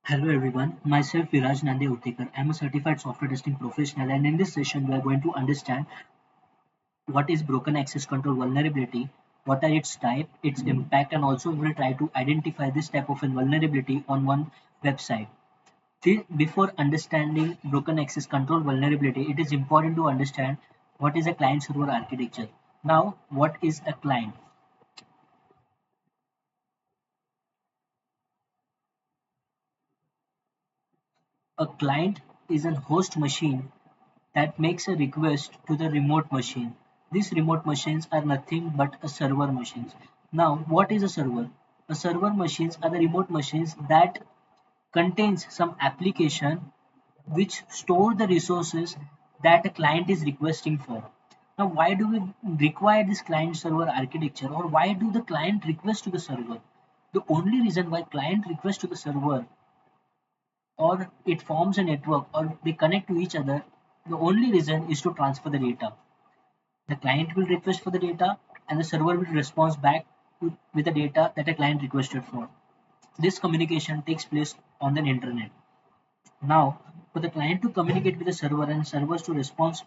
Hello everyone, myself Viraj Nande Utekar. I am a certified software testing professional, and in this session we are going to understand what is broken access control vulnerability, what are its type, its impact, and also we will try to identify this type of a vulnerability on one website. Before understanding broken access control vulnerability, it is important to understand what is a client server architecture. Now, what is a client? A client is a host machine that makes a request to the remote machine. These remote machines are nothing but a server machines. Now, what is a server? A server machines are the remote machines that contains some application which store the resources that a client is requesting for. Now, why do we require this client server architecture, or why do the client request to the server? The only reason why client request to the server, or it forms a network, or they connect to each other, the only reason is to transfer the data. The client will request for the data and the server will respond back with the data that a client requested for. This communication takes place on the internet. Now, for the client to communicate with the server and servers to respond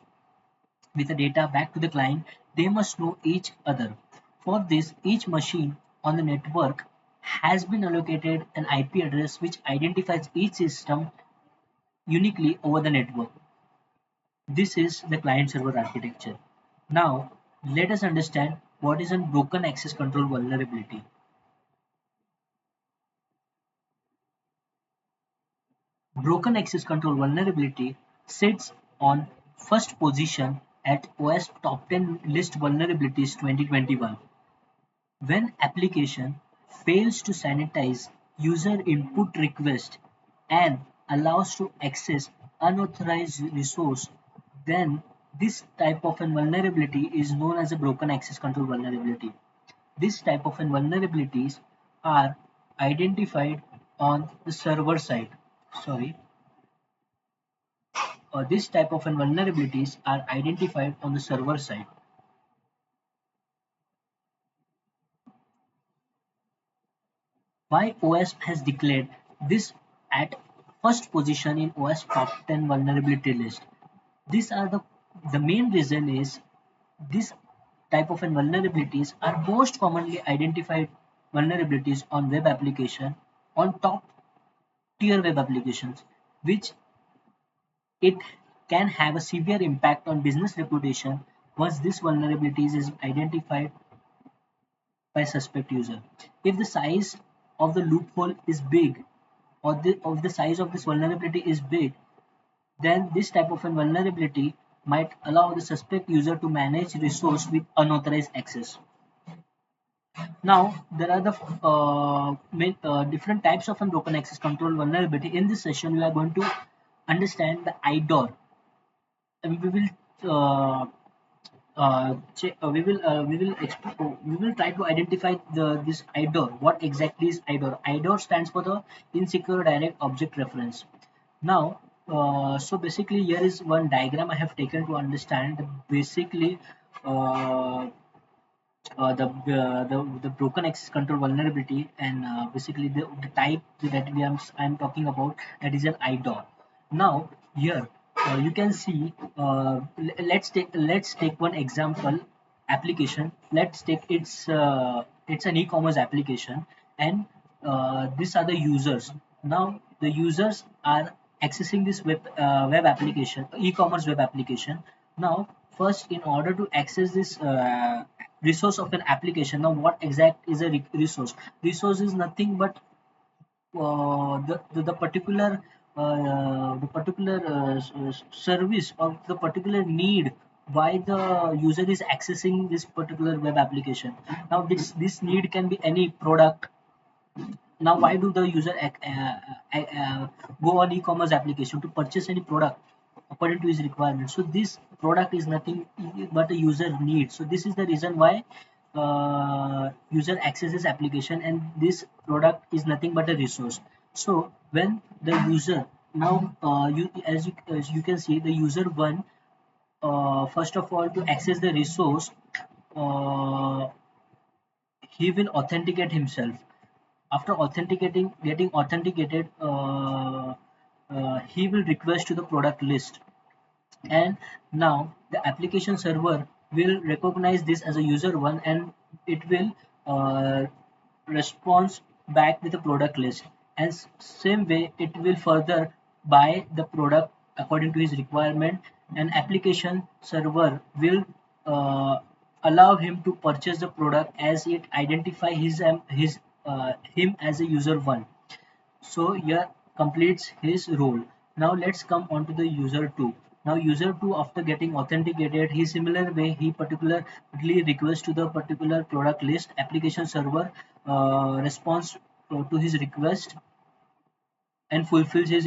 with the data back to the client, they must know each other. For this, each machine on the network has been allocated an IP address which identifies each system uniquely over the network. This is the client-server architecture. Now, let us understand what is a broken access control vulnerability. Broken access control vulnerability sits on first position at OWASP Top 10 List Vulnerabilities 2021. When application fails to sanitize user input request and allows to access unauthorized resource, then this type of a vulnerability is known as a broken access control vulnerability. This type of vulnerabilities are identified on the server side. Sorry, this type of vulnerabilities are identified on the server side. Why OWASP has declared this at first position in OWASP top 10 vulnerability list? These are the main reason is this type of vulnerabilities are most commonly identified vulnerabilities on web application, on top tier web applications, which it can have a severe impact on business reputation once this vulnerabilities is identified by suspect user. If the size of the loophole is big, or the size of this vulnerability is big, then this type of a vulnerability might allow the suspect user to manage resource with unauthorized access. Now, there are the different types of broken access control vulnerability. In this session, we are going to understand the IDOR. And we will try to identify this IDOR. What exactly is IDOR? IDOR stands for the Insecure Direct Object Reference. Now, so basically here is one diagram I have taken to understand basically uh, the broken access control vulnerability, and basically the type that I'm talking about, that is an IDOR. Now here you can see, let's take one example application. Let's take it's an e-commerce application, and these are the users. Now the users are accessing this web application, e-commerce web application. Now first, in order to access this resource of an application, now what exact is a resource? Resource is nothing but the particular service or the particular need why the user is accessing this particular web application. Now this need can be any product. Now why do the user go on e-commerce application to purchase any product according to his requirement? So this product is nothing but a user need. So this is the reason why user accesses application, and this product is nothing but a resource. So when the user, now as you can see, the user one, first of all, to access the resource, uh, he will authenticate himself. After getting authenticated, he will request to the product list, and now the application server will recognize this as a user one, and it will respond back with a product list, and same way it will further buy the product according to his requirement, and application server will uh, allow him to purchase the product as it identify him as a user one. So here completes his role. Now let's come on to the user 2. Now user 2, after getting authenticated, he similar way he particularly requests to the particular product list. Application server responds to his request and fulfills his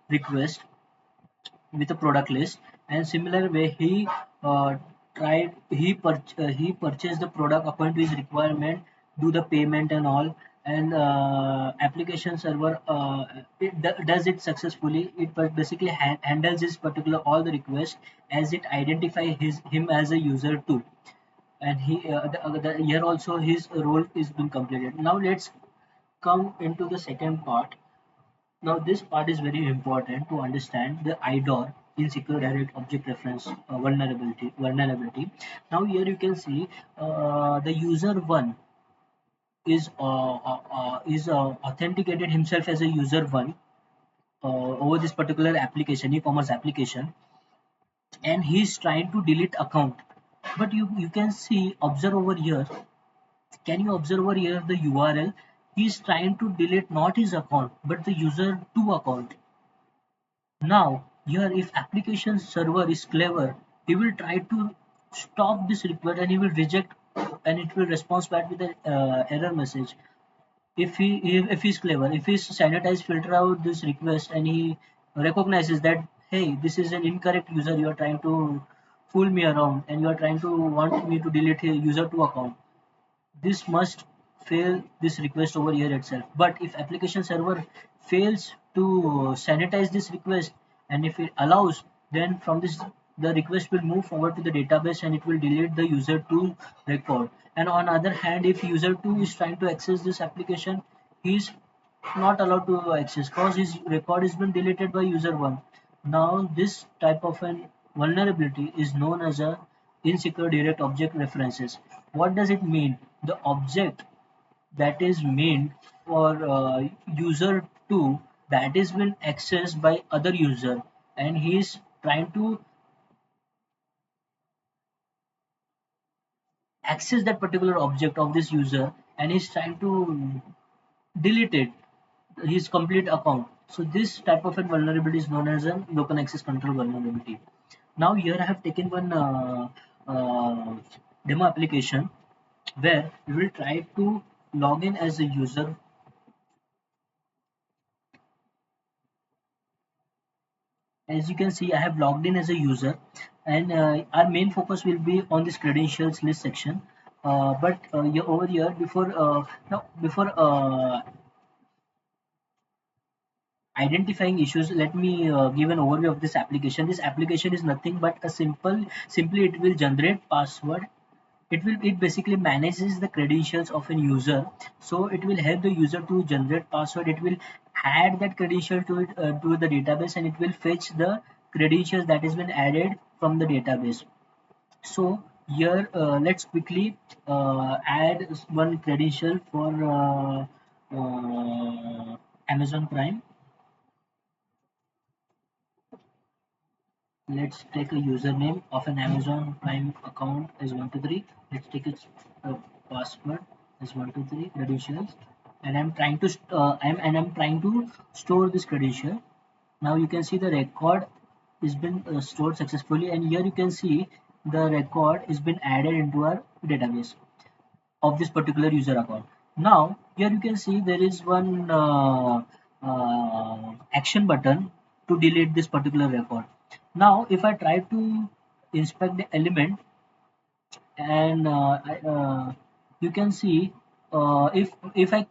request with a product list, and similar way he purchased the product according to his requirement, do the payment and all, and application server does it successfully. It basically handles this particular all the requests as it identify him as a user too, and here also his role is been completed. Now let's come into the second part. Now this part is very important to understand the IDOR, insecure direct object reference vulnerability. Now here you can see the user one is authenticated himself as a user one over this particular application, e-commerce application, and he's trying to delete account. But you can see, observe over here. Can you observe over here the URL? He's trying to delete not his account but the user two account. Now, here if application server is clever, he will try to stop this request and he will reject, and it will respond back with an error message. If he's clever, if he's sanitize filter out this request and he recognizes that, hey, this is an incorrect user, you are trying to fool me around and you are trying to want me to delete a user two account, this must fail this request over here itself. But if application server fails to sanitize this request, and if it allows, then from this the request will move forward to the database and it will delete the user 2 record. And on other hand, if user 2 is trying to access this application, he is not allowed to access because his record has been deleted by user 1. Now this type of an vulnerability is known as a insecure direct object references. What does it mean? The object that is meant for user 2, that is been accessed by other user, and he is trying to access that particular object of this user, and he's trying to delete it, his complete account. So this type of a vulnerability is known as a local access control vulnerability. Now here I have taken one demo application where we will try to log in as a user. As you can see, I have logged in as a user, and our main focus will be on this credentials list section. But over here, before identifying issues, let me give an overview of this application. This application is nothing but a simply it will generate password. It basically manages the credentials of a user, so it will help the user to generate password. It will add that credential to it to the database, and it will fetch the credentials that has been added from the database. So here let's quickly add one credential for Amazon Prime. Let's take a username of an Amazon Prime account as 123. Let's take its password as 123 credentials, and I'm trying to store this credential. Now you can see the record has been stored successfully, and here you can see the record has been added into our database of this particular user account. Now here you can see there is one action button to delete this particular record. Now if I try to inspect the element, and you can see if I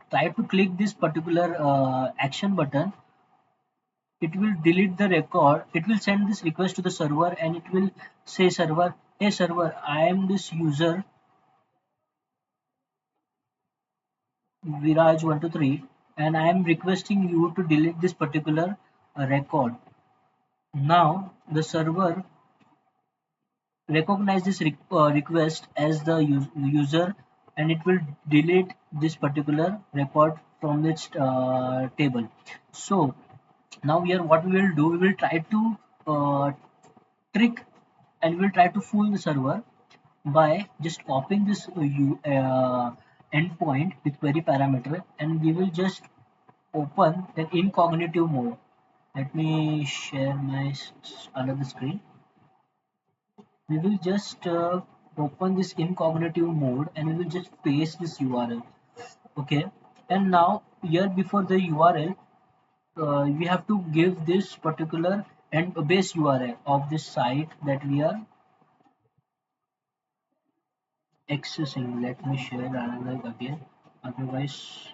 try to click this particular action button, it will delete the record. It will send this request to the server, and it will say server, hey server, I am this user. Viraj123, and I am requesting you to delete this particular record. Now the server recognize this request as the user, and it will delete this particular record from its table. So now here what we will do, we will try to uh, trick, and we will try to fool the server by just copying this endpoint with query parameter, and we will just open the incognito mode. Let me share my another screen. We will just open this incognito mode, and we will just paste this URL. Okay, and now here before the URL, we have to give this particular and base URL of this site that we are accessing. Let me share another again, otherwise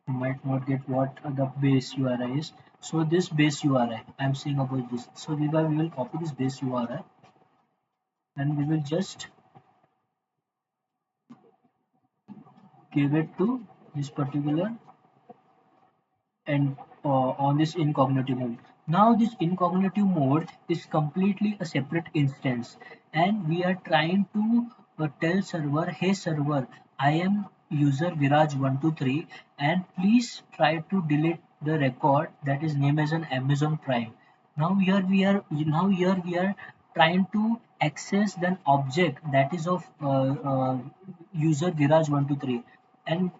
you might not get what the base URI is. So this base URI, I'm saying about this. So we will copy this base URI, and we will just give it to this particular and on this incognito mode. Now this incognito mode is completely a separate instance, and we are trying to tell server, hey server, I am user Viraj123, and please try to delete the record that is named as an Amazon Prime. Now here we are trying to access an object that is of user Viraj123, and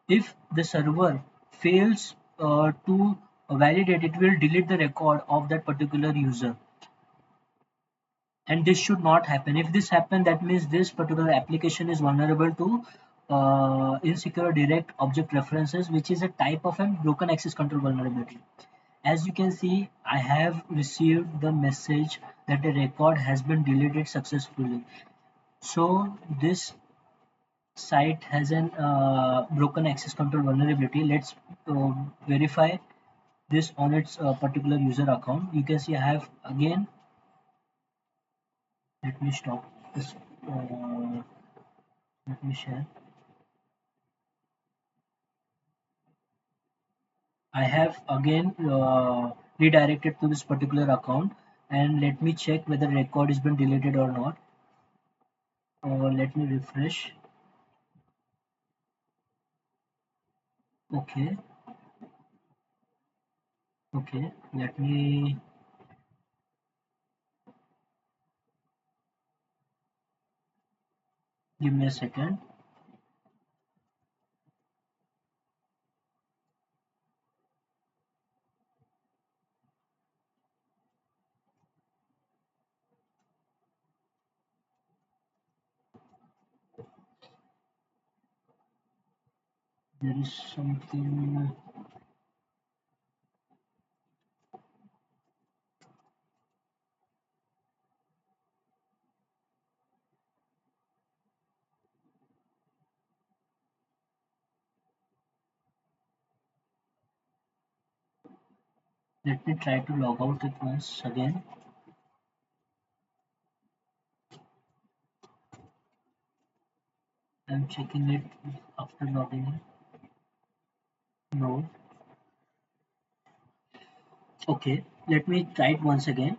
if the server fails to validate, it will delete the record of that particular user, and this should not happen. If this happens, that means this particular application is vulnerable to insecure direct object references, which is a type of a broken access control vulnerability. As you can see, I have received the message that the record has been deleted successfully. So this site has an broken access control vulnerability. Let's verify this on its particular user account. You can see I have again, let me stop this, let me share. I have again redirected to this particular account, and let me check whether record has been deleted or not. Let me refresh. Okay, okay, let me give me a second. There is something. Let me try to log out it once again. I'm checking it after logging in. No. Okay, let me try it once again.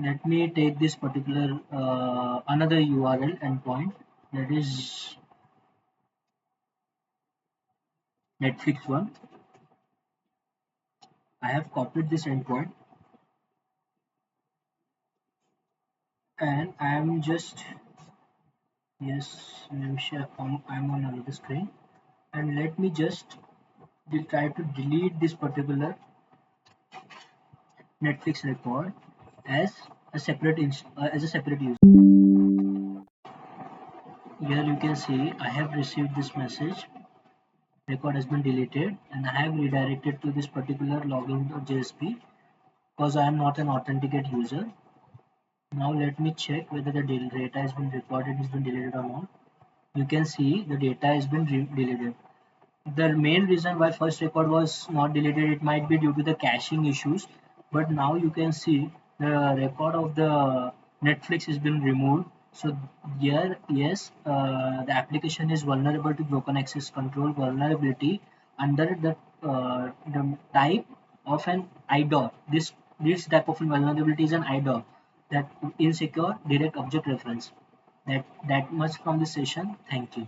Let me take this particular another URL endpoint, that is Netflix one. I have copied this endpoint, and I am just, yes, I'm on another screen, and let me just try to delete this particular Netflix record as a separate as a separate user. Here you can see I have received this message. Record has been deleted, and I have redirected to this particular login.jsp because I am not an authenticate user. Now let me check whether the data has been recorded, has been deleted or not. You can see the data has been deleted. The main reason why first record was not deleted, it might be due to the caching issues, but now you can see the record of the Netflix has been removed. So here, yes, the application is vulnerable to broken access control vulnerability under the type of an IDOR. This type of vulnerability is an IDOR, that insecure direct object reference. That much from this session. Thank you.